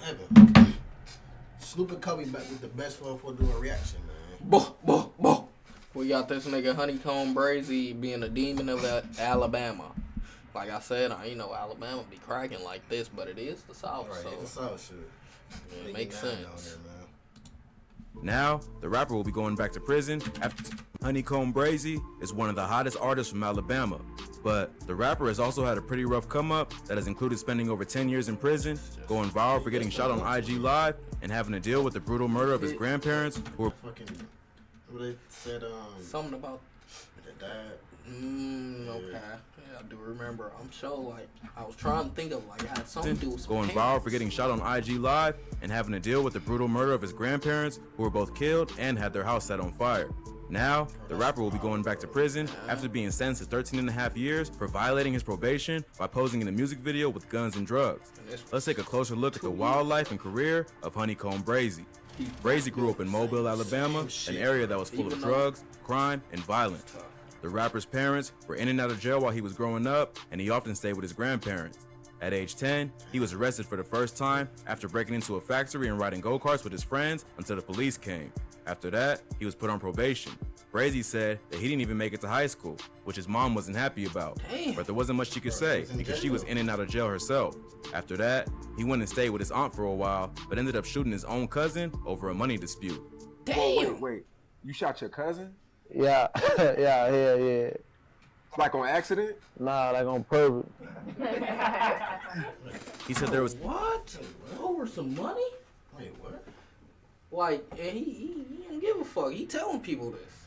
Evan. Snoop and Kobe back with the best one for doing reaction, man. Boh. We got this nigga Honeykomb Brazy being a demon of Alabama. Like I said, I ain't know Alabama be cracking like this, but it is the South. Right, so it's the South shit. Yeah, it makes sense. Now, the rapper will be going back to prison after Honeykomb Brazy is one of the hottest artists from Alabama. But the rapper has also had a pretty rough come up that has included spending over 10 years in prison, going viral for getting shot on IG Live, and having to deal with the brutal murder of his grandparents who were They said something about the dad. Okay. Yeah, I do remember. I'm sure, like, I was trying to think of, like, I had something to do with going viral for getting shot on IG Live and having to deal with the brutal murder of his grandparents who were both killed and had their house set on fire. Now, the rapper will be going back to prison after being sentenced to 13 and a half years for violating his probation by posing in a music video with guns and drugs. Let's take a closer look at the wild life and career of Honeykomb Brazy. Brazy grew up in Mobile, Alabama, an area that was full of drugs, crime, and violence. The rapper's parents were in and out of jail while he was growing up, and he often stayed with his grandparents. At age 10, he was arrested for the first time after breaking into a factory and riding go-karts with his friends until the police came. After that, he was put on probation. Brazy said that he didn't even make it to high school, which his mom wasn't happy about. But there wasn't much she could say because she was in and out of jail herself. After that, he went and stayed with his aunt for a while, but ended up shooting his own cousin over a money dispute. Whoa, wait. You shot your cousin? Yeah, yeah. Like on accident? Nah, like on purpose. He said there was what? Over some money? Wait, what? Like, and he don't give a fuck. He telling people this.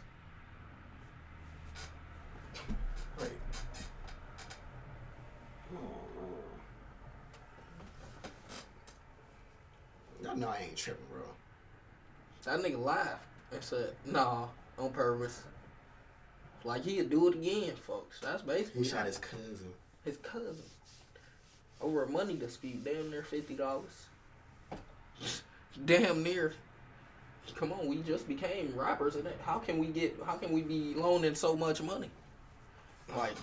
Wait. No, I ain't tripping, bro. That nigga laughed and said, nah, on purpose. Like, he'd do it again, folks. That's basically He shot his cousin. His cousin. Over a money dispute, damn near $50. Damn near. Come on, we just became rappers, and how can we be loaning so much money? Like,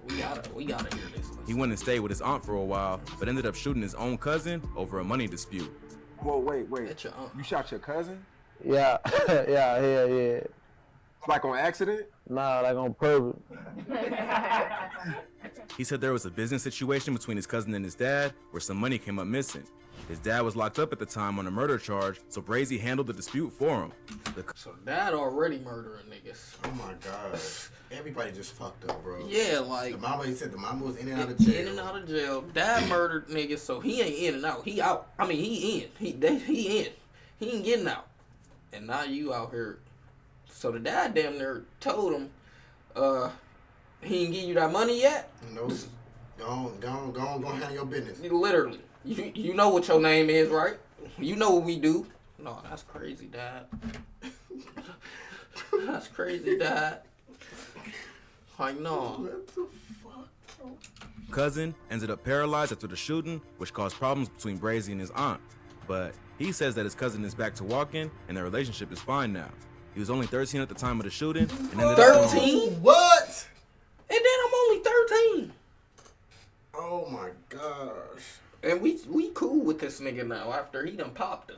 we gotta hear this. he went and stayed with his aunt for a while, but ended up shooting his own cousin over a money dispute. Whoa, wait. That's your aunt. You shot your cousin? Yeah, yeah. Like on accident? Nah, like on purpose. He said there was a business situation between his cousin and his dad where some money came up missing. His dad was locked up at the time on a murder charge, so Brazy handled the dispute for him. So dad already murdering niggas. Oh my god. Everybody just fucked up, bro. Yeah, like He said the mama was in and out of jail. In and out of jail. Dad murdered niggas, so he ain't in and out. He out. I mean, he in. He in. He ain't getting out. And now you out here. So the dad damn near told him, he ain't give you that money yet. No. Go on, handle your business. Literally. You know what your name is, right? You know what we do. No, that's crazy, Dad. That's crazy, Dad. Like, no. What the fuck, bro? Cousin ended up paralyzed after the shooting, which caused problems between Brazy and his aunt. But he says that his cousin is back to walking and their relationship is fine now. He was only 13 at the time of the shooting and ended up 13? What? And then I'm only 13. Oh my gosh. And we cool with this nigga now after he done popped us.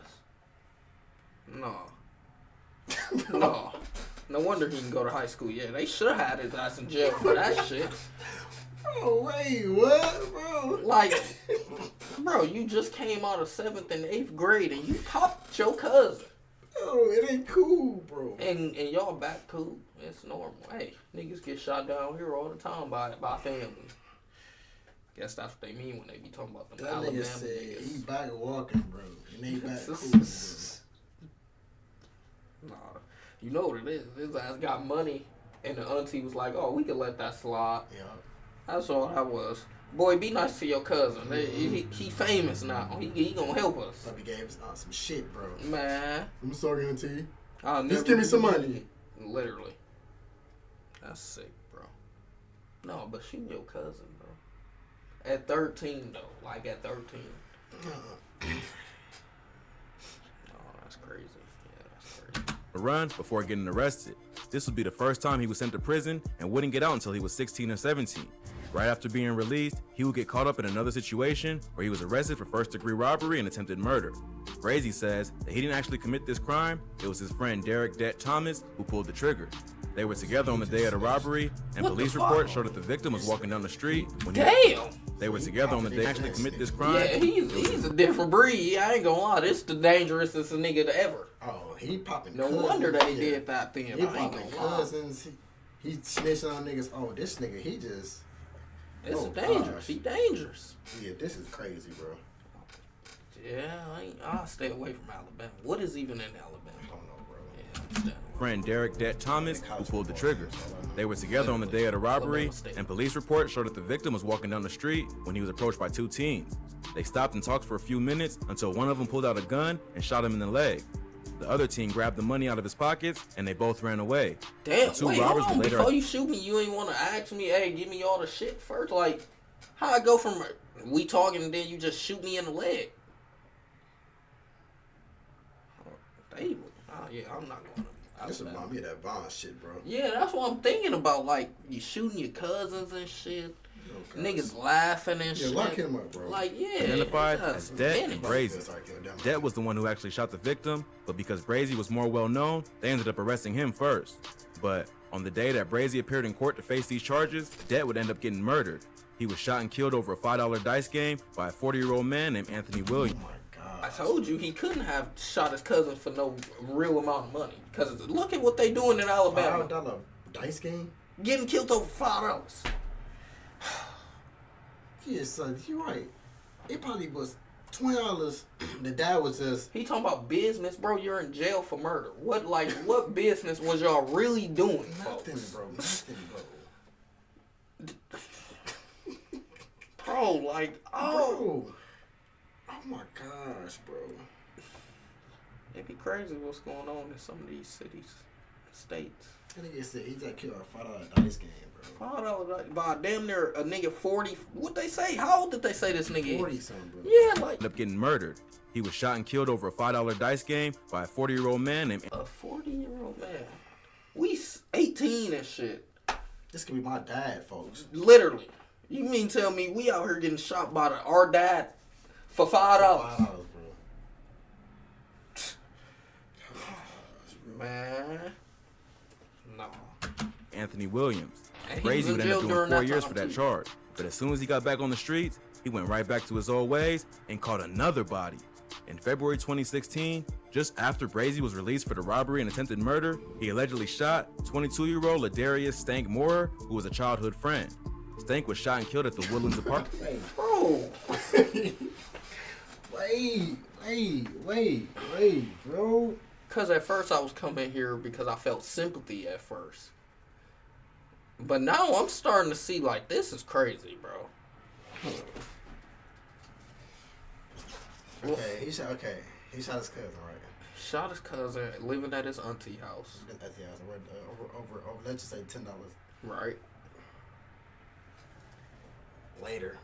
No. No. No wonder he can go to high school. Yeah, they should have had his ass in jail for that shit. Oh, wait, what, bro? Like, bro, you just came out of 7th and 8th grade and you popped your cousin. Oh, it ain't cool, bro. And y'all back cool. It's normal. Hey, niggas get shot down here all the time by family. Guess that's what they mean when they be talking about them That Alabama nigga said niggas. he back walking, bro. And they back cool, bro. Nah, you know what it is. His ass got money, and the auntie was like, "Oh, we can let that slide." Yeah. That's all that was. Boy, be nice to your cousin. He famous now. He gonna help us. Puppy gave us some shit, bro. Man, I'm sorry, auntie. I'll Just never give me some forget money. it. Literally. That's sick, bro. No, but she your cousin, bro. At 13, though. Like, at 13. Oh, that's crazy. Yeah, that's crazy. a run before getting arrested. This would be the first time he was sent to prison and wouldn't get out until he was 16 or 17. Right after being released, he would get caught up in another situation where he was arrested for first-degree robbery and attempted murder. Brazy says that he didn't actually commit this crime. It was his friend Derek Det Thomas who pulled the trigger. They were together on the day of the robbery, and police reports showed that the victim was walking down the street when they were together on the day they actually commit this crime. Yeah, he's a different breed. I ain't gonna lie, this is the dangerousest nigga ever. Oh, he popping. No wonder that he did that thing. He popping cousins. He snitching on niggas. Oh, this nigga, he just. It's dangerous. Gosh. He dangerous. Yeah, this is crazy, bro. Yeah, I'll stay away from Alabama. What is even in Alabama? I don't know, bro. Yeah, I'm staying away. Friend Derek Det Thomas who pulled the trigger. They were together on the day of the robbery, and police reports showed that the victim was walking down the street when he was approached by two teens. They stopped and talked for a few minutes until one of them pulled out a gun and shot him in the leg. The other teen grabbed the money out of his pockets, and they both ran away. Damn, The two wait, robbers hold on. were later- Before you shoot me, you ain't want to ask me, hey, give me all the shit first? Like, how I go from we talking and then you just shoot me in the leg? Yeah, I'm not going to. This remind me of that Vaughn shit, bro. Yeah, that's what I'm thinking about. Like, you shooting your cousins and shit. Niggas laughing and shit. Yeah, lock him up, bro. Like, yeah. Identified that's as Det and anybody. Brazy. Det was the one who actually shot the victim, but because Brazy was more well known, they ended up arresting him first. But on the day that Brazy appeared in court to face these charges, Det would end up getting murdered. He was shot and killed over a $5 dice game by a 40-year-old man named Anthony Williams. Oh my God. I told you he couldn't have shot his cousin for no real amount of money. Because look at what they doing in Alabama. $5 dice game? Getting killed over $5. Yeah, son, you right. It probably was $20. The dad was just. He talking about business, bro. You're in jail for murder. What business was y'all really doing, Nothing, folks? bro. Nothing, bro. Bro, like, oh. Bro. Oh my gosh, bro. It'd be crazy what's going on in some of these cities, states. That nigga said he got killed a $5 dice game, bro. $5 by damn near a nigga 40. What they say? How old did they say this nigga 40 is? something, bro. Yeah, like Ended up getting murdered. He was shot and killed over a $5 dice game by a 40-year-old man named a 40-year-old man. We 18 and shit. This could be my dad, folks. Literally. You mean tell me we out here getting shot by our dad for $5? $5, bro. Man. No. Anthony Williams. And he was Brazy in would end jail up doing during 4 that years time, for that too. charge. But as soon as he got back on the streets, he went right back to his old ways and caught another body. In February 2016, just after Brazy was released for the robbery and attempted murder, he allegedly shot 22-year-old Ladarius Stank Moorer, who was a childhood friend. Stank was shot and killed at the Woodlands apartment. Bro. Wait, bro. Because at first I was coming here because I felt sympathy at first. But now I'm starting to see, like, this is crazy, bro. Okay, he shot his cousin, right? Shot his cousin living at his auntie house. At the house, over, let's just say $10. Right. Later,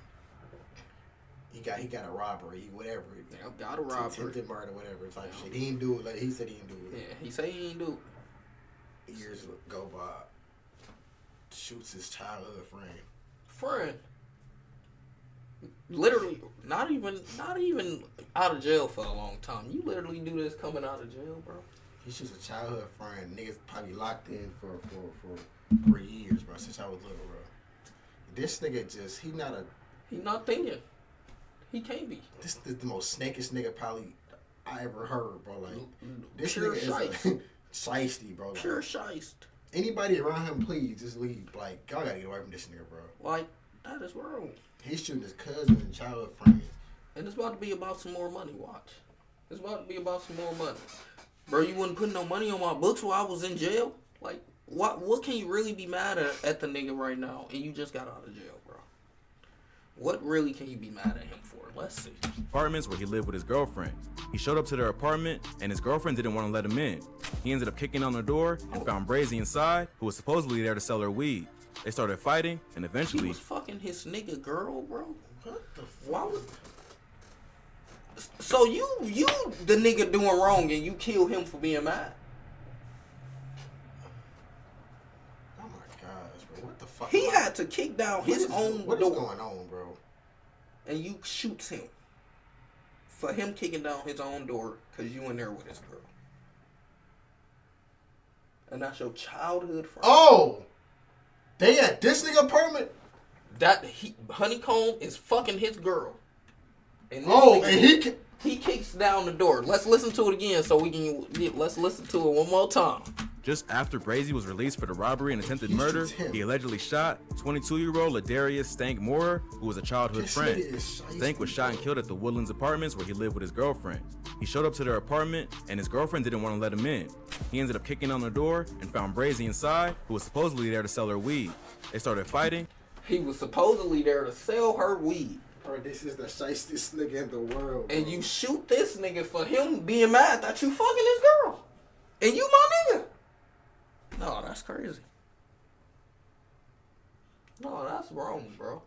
he got a robbery, whatever. Yeah, got a robbery. Attempted murder, whatever type shit. He didn't do it. Like he said, he didn't do it. Yeah, he say he ain't do it. Years go by. Shoots his childhood friend. Friend. Literally, not even out of jail for a long time. You literally do this coming out of jail, bro. He shoots a childhood friend. Niggas probably locked in for 3 years, bro. Since I was little, bro. This nigga just he not thinking. He can't be. This is the most snakish nigga probably I ever heard, bro. Like this Pure nigga is a shiesty, bro. Like, Pure shiest. anybody around him, please just leave. Like y'all gotta get away from this nigga, bro. Like, that is wrong. He's shooting his cousins and childhood friends. And it's about to be about some more money, watch. It's about to be about some more money. Bro, you wouldn't put no money on my books while I was in jail? Like, what can you really be mad at the nigga right now? And you just got out of jail, bro. What really can you be mad at him for? Let's see. Apartments where he lived with his girlfriend. He showed up to their apartment, and his girlfriend didn't want to let him in. He ended up kicking on the door and found Brazy inside, who was supposedly there to sell her weed. They started fighting, and He eventually... was fucking his nigga girl, bro. What the fuck? Why would... So you the nigga doing wrong and you kill him for being mad? Oh my gosh, bro. What the fucking He lie. had to kick down his own What is door, going on, bro? and you shoots him for him kicking down his own door because you in there with his girl, and that's your childhood friend. Oh, they at this nigga apartment. That Honeykomb is fucking his girl, and this Oh, nigga, and he kicks down the door. Let's listen to it again so we can let's listen to it one more time. Just after Brazy was released for the robbery and attempted He murder, shoots him. he allegedly shot 22-year-old Ladarius Stank Moorer, who was a childhood This friend. nigga is shiesty, Stank was shot and killed at the Woodlands Apartments where he lived with his girlfriend. He showed up to their apartment, and his girlfriend didn't want to let him in. He ended up kicking on the door and found Brazy inside, who was supposedly there to sell her weed. They started fighting. He was supposedly there to sell her weed. bro, this is the shiestest nigga in the world. Bro. And you shoot this nigga for him being mad that you fucking his girl. And you my nigga. No, that's crazy. No, that's wrong, bro.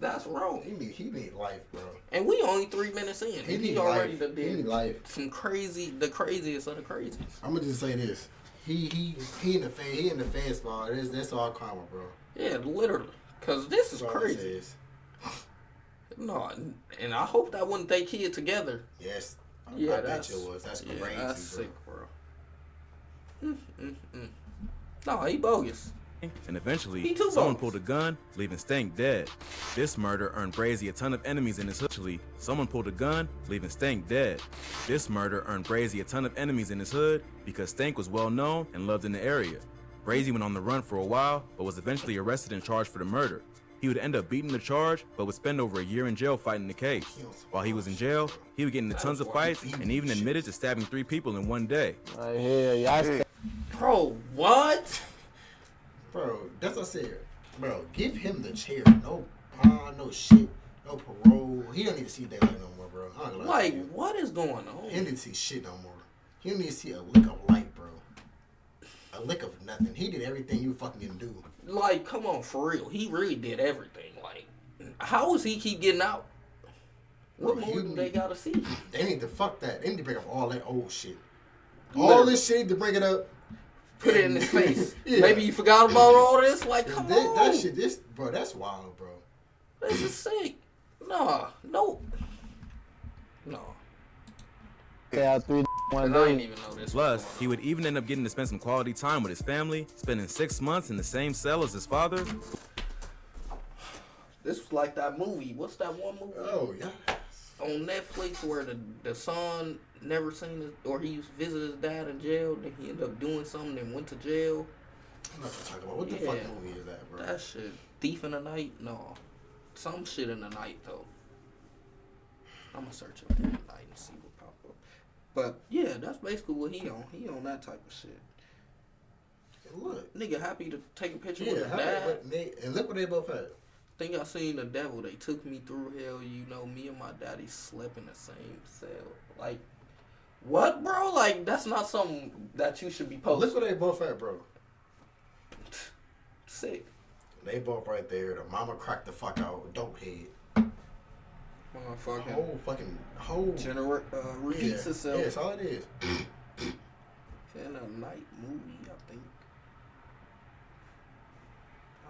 That's wrong. He need life, bro. And we only 3 minutes in. He And need he already life. done He need did life. some crazy, the craziest of the craziest. I'm gonna just say this. He in the feds for all this. That's all karma, bro. Yeah, literally. Cause this is That's all this crazy. is. No, and I hope that when they kid together. Yes. Yeah, I bet that's you it was. That's crazy, that's bro. sick, bro. No, he bogus. And eventually, He too someone bogus. pulled a gun, leaving Stank dead. This murder earned Brazy a ton of enemies in his hood. Someone pulled a gun, leaving Stank dead. This murder earned Brazy a ton of enemies in his hood because Stank was well known and loved in the area. Brazy went on the run for a while, but was eventually arrested and charged for the murder. He would end up beating the charge, but would spend over a year in jail fighting the case. While he was in jail, he would get into tons of fights and even admitted to stabbing 3 people in one day. Like, hell yeah. Bro, what? Bro, that's what I said. Bro, give him the chair. No bond, no shit, no parole. He don't need to see daylight no more, bro. I don't gonna lie to Like, you. what is going He on? don't need to see shit no more. He don't need to see a lick of light, bro. A lick of nothing. He did everything you fucking didn't do. Like, come on, for real. He really did everything. Like, how is he keep getting out? What Bro, more do they gotta see? They need to fuck that. They need to bring up all that old shit. Literally. All this shit to bring it up. Put it in his face. Yeah. Maybe you forgot about all this. Like, come on. That shit, bro, that's wild, bro. This is sick. Nah, no. No. Yeah, 3 one I didn't day. even know this. Plus, was going he would even end up getting to spend some quality time with his family, spending 6 months in the same cell as his father. on. This was like that movie. What's that one movie Oh, yeah. on Netflix where the son never seen his, or he used to visit his dad in jail, then he ended up doing something and went to jail. I'm not gonna talk about what the fuck Yeah. movie is that, bro? That shit. Thief in the Night? No. Some shit in the night, though. I'm gonna search up in the night and see what pop up. But, yeah, that's basically what he on. He on that type of shit. Look. Nigga happy to take a picture Yeah, with his dad. and look what they both had. Think I seen the devil. They took me through hell. You know, me and my daddy slept in the same cell. Like, what, bro? Like, that's not something that you should be posting. Look what they both had, bro. Sick. They both right there. The mama cracked the fuck out. Dope head. Motherfucking Whole. repeats Yeah, itself. yeah, that's all it is. In a night movie, I think.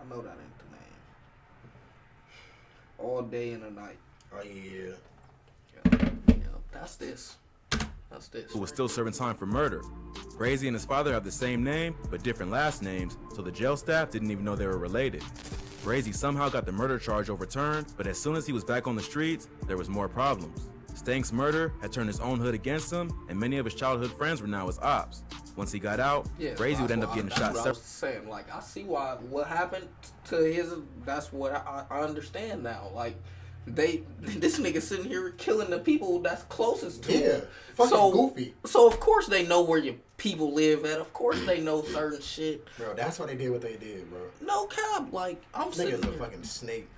I know that ain't the name. All Day and a Night. Oh, yeah. Yeah, that's this. That's this. Who was still serving time for murder. Brazy and his father have the same name, but different last names, so the jail staff didn't even know they were related. Brazy somehow got the murder charge overturned, but as soon as he was back on the streets, there was more problems. Stank's murder had turned his own hood against him, and many of his childhood friends were now his ops. Once he got out, Brazy would end up getting shot That's what I was saying. Like, I see why what happened to his. That's what I understand now. Like, this nigga sitting here killing the people that's closest to him. Fucking goofy. So of course they know where your people live at. Of course they know certain shit. Bro, that's why they did what they did, bro. No cap. Like, I'm sitting Nigga's a here. fucking snake.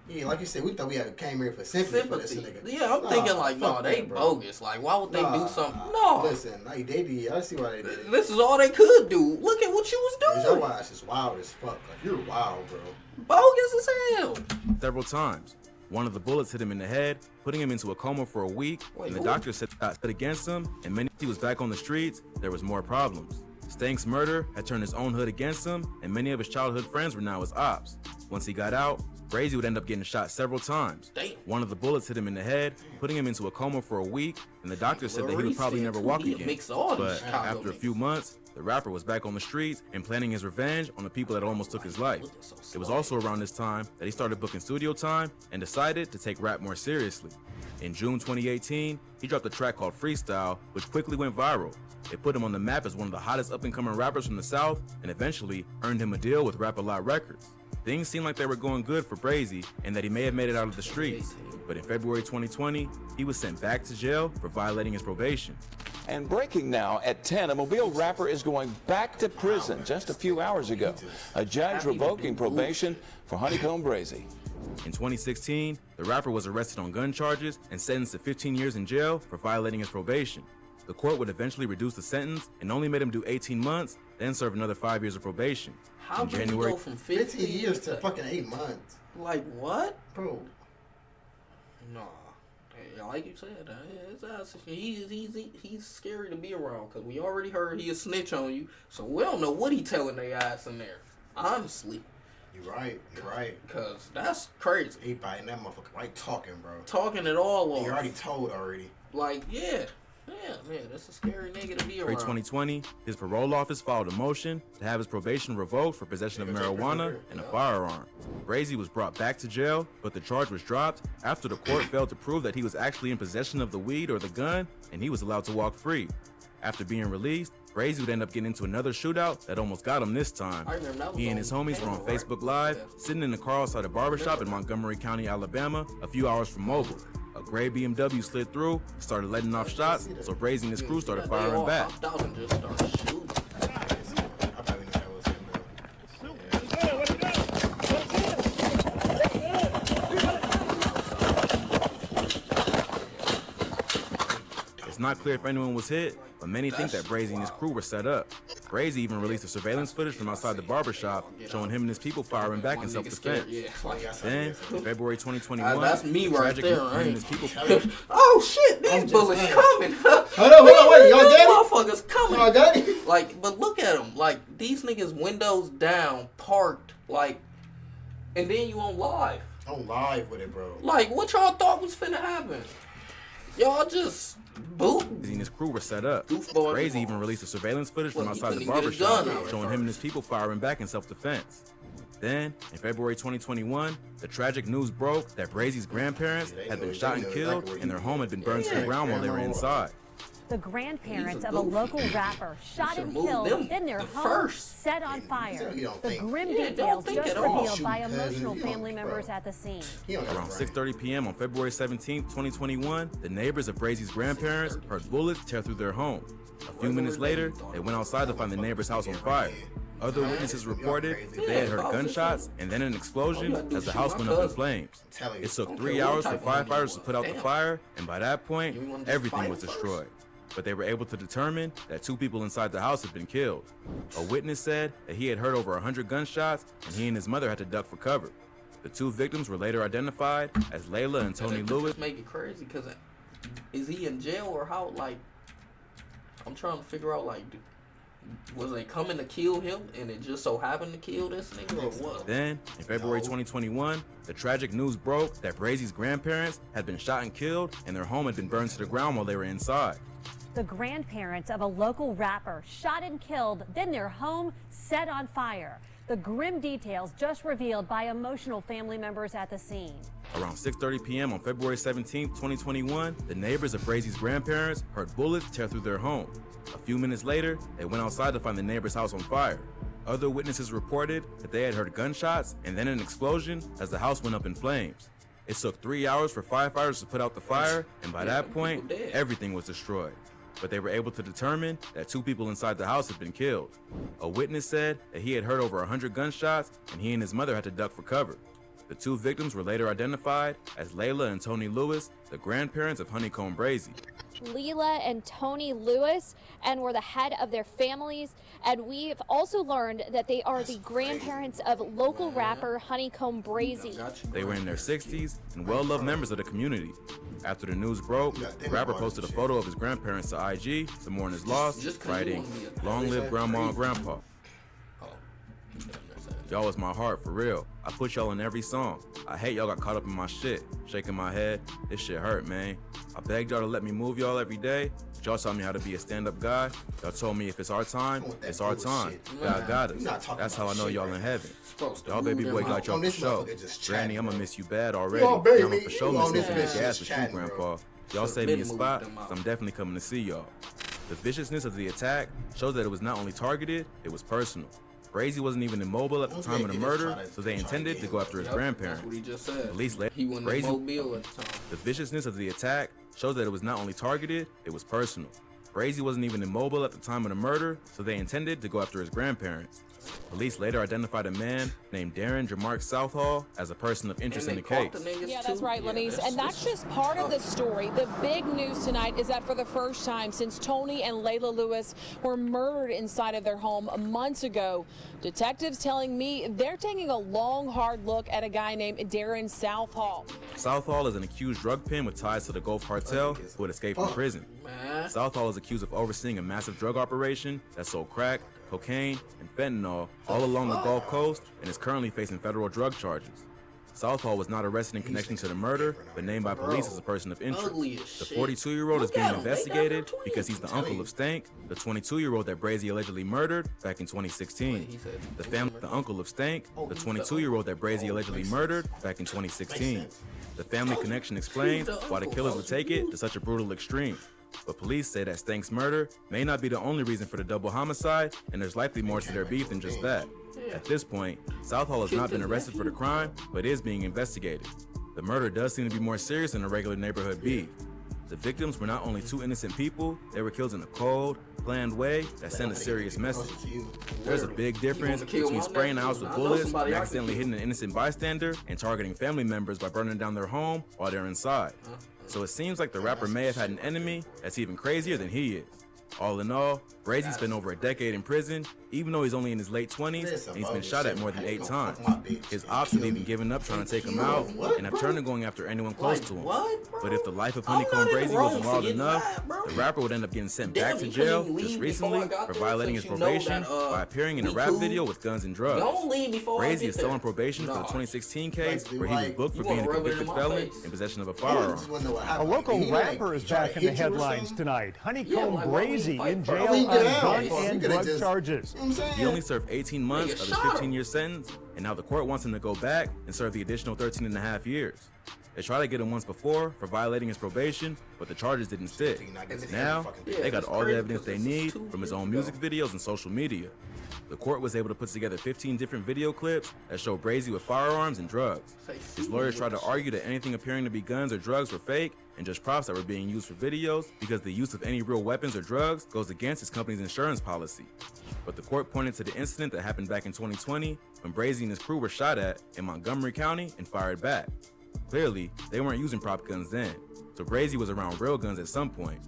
Yeah, like you said, we thought we came here for sympathy for this nigga. Yeah, I'm thinking like, no, fuck they that, bro. bogus. Like, why would they do Nah, something? No. Listen, like, they did. I see why they did it. This is all they could do. Look at what you was Cause doing. your ass is wild as fuck. Like, you're wild, bro. Bogus as hell. several times. One of the bullets hit him in the head, putting him into a coma for a week, Wait, and the who? doctor said that against him, and when he was back on the streets, there was more problems. Stank's murder had turned his own hood against him, and many of his childhood friends were now his ops. Once he got out, Brazy would end up getting shot several times. Damn. One of the bullets hit him in the head, putting him into a coma for a week, and the doctor said that he would probably never walk again. But after a few months, the rapper was back on the streets and planning his revenge on the people that almost took his life. It was also around this time that he started booking studio time and decided to take rap more seriously. In June 2018, he dropped a track called Freestyle, which quickly went viral. It put him on the map as one of the hottest up-and-coming rappers from the South and eventually earned him a deal with Rap A Lot Records. Things seemed like they were going good for Brazy and that he may have made it out of the streets. But in February 2020, he was sent back to jail for violating his probation. And breaking now at 10, a Mobile rapper is going back to prison just a few hours ago. A judge revoking probation for Honeykomb Brazy. In 2016, the rapper was arrested on gun charges and sentenced to 15 years in jail for violating his probation. The court would eventually reduce the sentence and only made him do 18 months, then serve another 5 years of probation. How can you go from 15 years to fucking 8 months? Like what? Bro. Nah. Hey, like you said, he's scary to be around because we already heard he a snitch on you, so we don't know what he telling their ass in there. Honestly. You're right. Because that's crazy. He biting that motherfucker right talking, bro. Talking it all off. He already told already. Like, yeah. Yeah, man, that's a scary nigga to be around. In 2020, his parole office filed a motion to have his probation revoked for possession of marijuana and a firearm. Brazy was brought back to jail, but the charge was dropped after the court failed to prove that he was actually in possession of the weed or the gun, and he was allowed to walk free. After being released, Brazy would end up getting into another shootout that almost got him this time. He and his homies were on Facebook Live, sitting in the car outside a barbershop in Montgomery County, Alabama, a few hours from Mobile. A gray BMW slid through, started letting off shots, so Brazy and his crew started firing back. It's not clear if anyone was hit, but many think that Brazy and his crew were set up. Brazy even released a surveillance footage from outside the barbershop showing him and his people firing back in self-defense. Then, in February 2021, that's me right there, right? His people oh shit, these bullets coming. Hold on, wait, y'all got it? Motherfuckers coming. Y'all got it? Like, but look at them. Like, these niggas windows down, parked, like, and then you on live. On live with it, bro. Like, what y'all thought was finna happen? Y'all just boot. and his crew were set up. Goofball. Brazy even released a surveillance footage from outside the barbershop showing him and his people firing back in self-defense. Then, in February 2021, the tragic news broke that Brazy's grandparents had been shot and killed and their home had been burned to the ground while they were inside. The grandparents of a local rapper shot and killed, then their home set on fire. The grim details just revealed by emotional family members at the scene. Around 6:30 p.m. on February 17, 2021, the neighbors of Brazy's grandparents heard bullets tear through their home. A few minutes later, they went outside to find the neighbor's house on fire. Other witnesses reported that they had heard gunshots and then an explosion as the house went up in flames. It took 3 hours for firefighters to put out the fire, and by that point, everything was destroyed. But they were able to determine that 2 people inside the house had been killed. A witness said that he had heard over 100 gunshots and he and his mother had to duck for cover. The 2 victims were later identified as Layla and Tony Lewis. Make it crazy because is he in jail or how? Like, I'm trying to figure out, like, was they coming to kill him and it just so happened to kill this nigga or what? Then, in February 2021, the tragic news broke that Brazy's grandparents had been shot and killed and their home had been burned to the ground while they were inside. The grandparents of a local rapper shot and killed, then their home set on fire. The grim details just revealed by emotional family members at the scene. Around 6:30 p.m. on February 17, 2021, the neighbors of Brazy's grandparents heard bullets tear through their home. A few minutes later, they went outside to find the neighbor's house on fire. Other witnesses reported that they had heard gunshots and then an explosion as the house went up in flames. It took 3 hours for firefighters to put out the fire, and by that point, everything was destroyed. But they were able to determine that 2 people inside the house had been killed. A witness said that he had heard over 100 gunshots and he and his mother had to duck for cover. The two victims were later identified as Layla and Tony Lewis, the grandparents of Honeykomb Brazy. Leela and Tony Lewis, and were the head of their families. And we've also learned that they are the grandparents of local rapper Honeykomb Brazy. They were in their 60s and well-loved members of the community. After the news broke, the rapper posted a photo of his grandparents to IG to mourn his loss, writing, "Long live Grandma and Grandpa. Y'all was my heart, for real. I put y'all in every song. I hate y'all got caught up in my shit. Shaking my head, this shit hurt, man. I begged y'all to let me move y'all every day, but y'all taught me how to be a stand-up guy. Y'all told me if it's our time, it's our time. God got us. That's how I know y'all in heaven. Y'all baby boy got y'all for sure. Granny, I'ma miss you bad already. Y'all for sure miss this gas with you, Grandpa. Y'all saved me a spot, so I'm definitely coming to see y'all." The viciousness of the attack shows that it was not only targeted, it was personal. Brazy wasn't even immobile at the time of the murder, so they intended to go after his grandparents. That's what he just said. Police later, He wasn't immobile at the time. the viciousness of the attack shows that it was not only targeted, it was personal. Brazy wasn't even immobile at the time of the murder, so they intended to go after his grandparents. Police later identified a man named Darren Jamark Southall as a person of interest in the case. Yeah, that's right, Lenise. And that's just part of the story. The big news tonight is that for the first time since Tony and Layla Lewis were murdered inside of their home months ago, detectives telling me they're taking a long, hard look at a guy named Darren Southall. Southall is an accused drug pin with ties to the Gulf Cartel who had escaped from prison. Southall is accused of overseeing a massive drug operation that sold crack, cocaine, and fentanyl all along the Gulf Coast and is currently facing federal drug charges. Southall was not arrested in connection to the murder, but named by police as a person of interest. The 42-year-old is being investigated because he's the uncle of Stank, the 22-year-old that Brazy allegedly murdered back in 2016. The uncle of Stank, the 22-year-old that Brazy allegedly murdered back in 2016. The family connection explains why the killers would take it to such a brutal extreme. But police say that Stank's murder may not be the only reason for the double homicide, and there's likely more to their beef than just that. At this point, Southall has not been arrested for the crime, but is being investigated. The murder does seem to be more serious than a regular neighborhood beef. The victims were not only two innocent people, they were killed in a cold, planned way that sent a serious message. There's a big difference between spraying a house with bullets and accidentally hitting an innocent bystander and targeting family members by burning down their home while they're inside. So it seems like the rapper may have had an enemy that's even crazier than he is. All in all, Brazy spent over a decade in prison, even though he's only in his late 20s, and he's been shot at more than 8 times. His ops have even given up trying to take him out, and have turned to going after anyone close to him. But if the life of Honeykomb Brazy wasn't wild enough, the rapper would end up getting sent back to jail just recently for violating his probation by appearing in a rap video with guns and drugs. Brazy is still on probation for the 2016 case where he was booked for being a convicted felon in possession of a firearm. A local rapper is back in the headlines tonight. Honeykomb Brazy in jail on gun and drug charges. He only served 18 months of his 15-year sentence, and now the court wants him to go back and serve the additional 13 and a half years. They tried to get him once before for violating his probation, but the charges didn't stick. Now, they got all the evidence they need from his own music videos and social media. The court was able to put together 15 different video clips that show Brazy with firearms and drugs. His lawyers tried to argue that anything appearing to be guns or drugs were fake and just props that were being used for videos because the use of any real weapons or drugs goes against his company's insurance policy. But the court pointed to the incident that happened back in 2020 when Brazy and his crew were shot at in Montgomery County and fired back. Clearly, they weren't using prop guns then, so Brazy was around real guns at some point.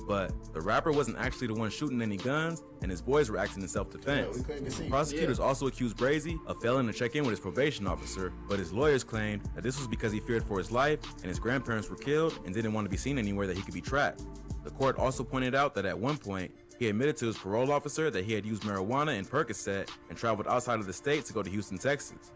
But the rapper wasn't actually the one shooting any guns, and his boys were acting in self-defense. Prosecutors also accused Brazy of failing to check in with his probation officer, but his lawyers claimed that this was because he feared for his life and his grandparents were killed and didn't want to be seen anywhere that he could be tracked. The court also pointed out that at one point, he admitted to his parole officer that he had used marijuana and Percocet and traveled outside of the state to go to Houston, Texas.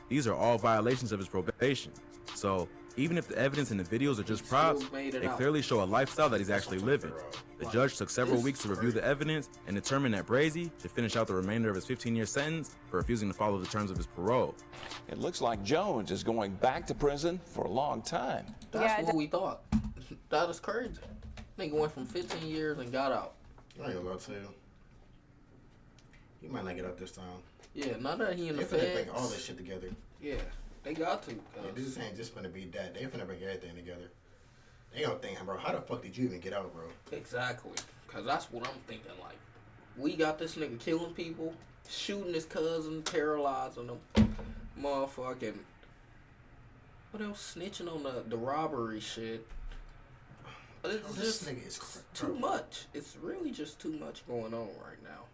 These are all violations of his probation. So, even if the evidence in the videos are just props, they clearly show a lifestyle that he's actually living. The judge took several weeks to review the evidence and determined that Brazy should finish out the remainder of his 15-year sentence for refusing to follow the terms of his parole. It looks like Jones is going back to prison for a long time. That's what we thought. That is crazy. Nigga went from 15 years and got out. I ain't gonna tell you. He might not get up this time. Yeah, now that he in the They finna feds. bring all this shit together. Yeah, they got to. Yeah, this ain't just finna be that. They finna bring everything together. They gonna think, bro, how the fuck did you even get out, bro? Exactly. Because that's what I'm thinking. Like, we got this nigga killing people, shooting his cousin, paralyzing them. Motherfucking What else? Snitching on the robbery shit. It's This just nigga is too much. It's really just too much going on right now.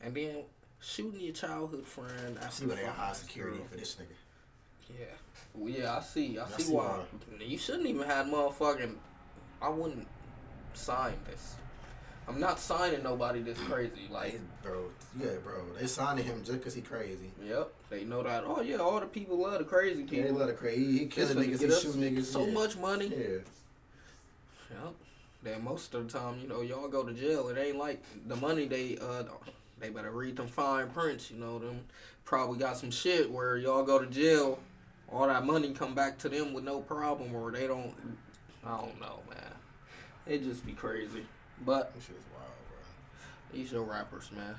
And then shooting your childhood friend. I see why they got high security for this nigga. Yeah. Well, yeah, I see why. You shouldn't even have motherfucking. I wouldn't sign this. I'm not signing nobody this crazy. Like, bro, they signing him just because he crazy. Yep, they know that. Oh yeah, all the people love the crazy people. Yeah, they love the crazy. He killing niggas, he shooting niggas. So much money. Yeah. Yep. Then most of the time, y'all go to jail. It ain't like the money they better read them fine prints. Them probably got some shit where y'all go to jail, all that money come back to them with no problem, or they don't. I don't know, man. It just be crazy. But this shit is wild, bro. These your rappers, man.